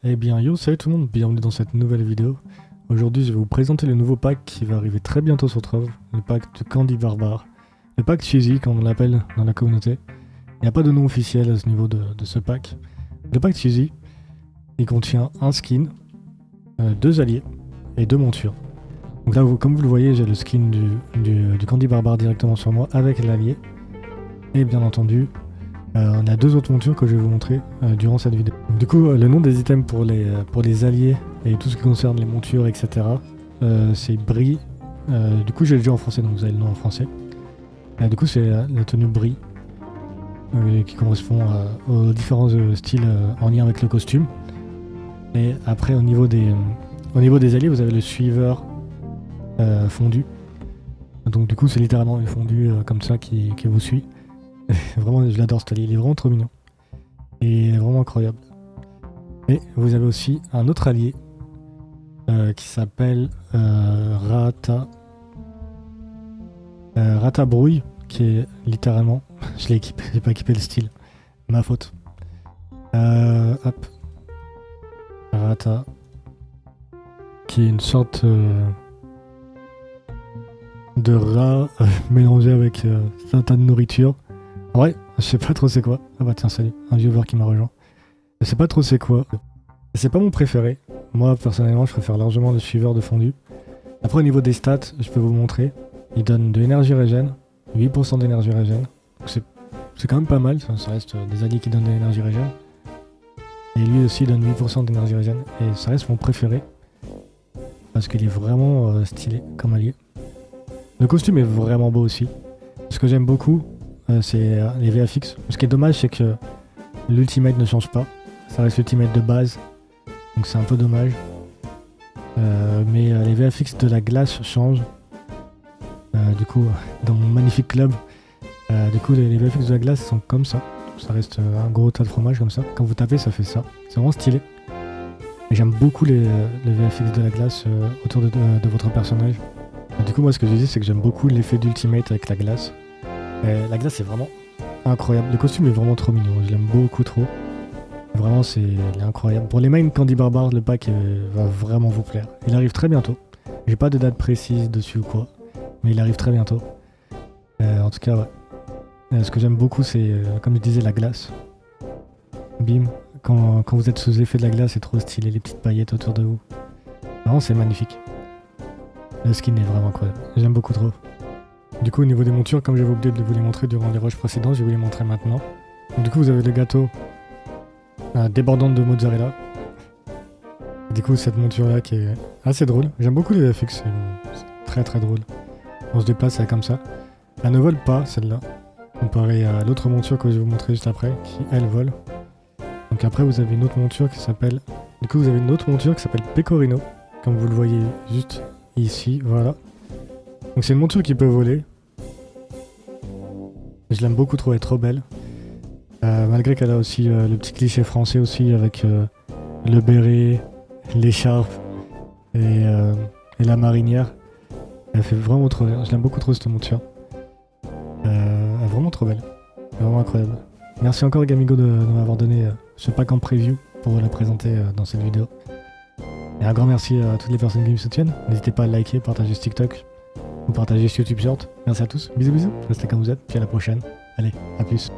Eh bien yo, salut tout le monde, bienvenue dans cette nouvelle vidéo. Aujourd'hui je vais vous présenter le nouveau pack qui va arriver très bientôt sur Trove, le pack de Candy Barbare. Le pack Cheesy comme on l'appelle dans la communauté. Il n'y a pas de nom officiel à ce niveau de ce pack. Le pack Cheesy, il contient un skin, deux alliés et deux montures. Donc là comme vous le voyez, j'ai le skin du Candy Barbare directement sur moi avec l'allié. Et bien entendu, on a deux autres montures que je vais vous montrer durant cette vidéo. Donc, du coup, le nom des items pour les alliés et tout ce qui concerne les montures, etc. C'est Brie. Du coup, j'ai le jeu en français, donc vous avez le nom en français. Du coup, c'est la tenue Brie qui correspond aux différents styles en lien avec le costume. Et après, au niveau des alliés, vous avez le suiveur fondu. Donc, du coup, c'est littéralement une fondue comme ça qui vous suit. Vraiment, je l'adore cet allié, il est vraiment trop mignon. Et vraiment incroyable. Et vous avez aussi un autre allié qui s'appelle Rata Brouille, qui est littéralement, je l'ai équipé, j'ai pas équipé le style, ma faute. Hop, Rata, qui est une sorte de rat mélangé avec un tas de nourriture. En vrai, je sais pas trop c'est quoi. Ah bah tiens, salut, un viewer qui m'a rejoint. Je sais pas trop c'est quoi. C'est pas mon préféré. Moi, personnellement, je préfère largement le suiveur de fondu. Après, au niveau des stats, je peux vous montrer. Il donne de l'énergie régène, 8% d'énergie régène. C'est quand même pas mal, ça reste des alliés qui donnent de l'énergie régène. Et lui aussi donne 8% d'énergie régène. Et ça reste mon préféré. Parce qu'il est vraiment stylé comme allié. Le costume est vraiment beau aussi. Ce que j'aime beaucoup, c'est les VFX. Ce qui est dommage, c'est que l'ultimate ne change pas. Ça reste l'ultimate de base. Donc c'est un peu dommage. Mais les VFX de la glace changent. Du coup, dans mon magnifique club, du coup, les VFX de la glace sont comme ça. Ça reste un gros tas de fromage comme ça. Quand vous tapez, ça fait ça. C'est vraiment stylé. Et j'aime beaucoup les VFX de la glace autour de votre personnage. Du coup, moi, ce que je dis, c'est que j'aime beaucoup l'effet d'ultimate avec la glace. La glace est vraiment incroyable. Le costume est vraiment trop mignon. Je l'aime beaucoup trop. Vraiment, il est incroyable. Pour les mains Candy Barbare, le pack va vraiment vous plaire. Il arrive très bientôt. J'ai pas de date précise dessus ou quoi, mais il arrive très bientôt. En tout cas, ouais. Ce que j'aime beaucoup, c'est, comme je disais, la glace. Bim. Quand vous êtes sous effet de la glace, c'est trop stylé, les petites paillettes autour de vous. Vraiment, c'est magnifique. Le skin est vraiment incroyable. J'aime beaucoup trop. Du coup, au niveau des montures, comme j'avais oublié de vous les montrer durant les rushs précédents, je vais vous les montrer maintenant. Donc, du coup, vous avez le gâteau débordante de mozzarella. Du coup, cette monture-là qui est assez drôle. J'aime beaucoup les VFX, c'est très très drôle. On se déplace, c'est comme ça. Elle ne vole pas, celle-là. Comparé à l'autre monture que je vais vous montrer juste après, qui elle vole. Donc après, vous avez une autre monture qui s'appelle... Du coup, vous avez une autre monture qui s'appelle Pecorino, comme vous le voyez juste ici, voilà. Donc c'est une monture qui peut voler. Je l'aime beaucoup trop, elle est trop belle. Malgré qu'elle a aussi le petit cliché français aussi avec le béret, l'écharpe et la marinière. Elle fait vraiment trop bien. Je l'aime beaucoup trop cette monture. Elle est vraiment trop belle. Vraiment incroyable. Merci encore Gamigo de m'avoir donné ce pack en preview pour la présenter dans cette vidéo. Et un grand merci à toutes les personnes qui me soutiennent. N'hésitez pas à liker, partager ce TikTok ou partager ce YouTube Short. Merci à tous. Bisous bisous. Restez comme vous êtes. Puis à la prochaine. Allez, à plus.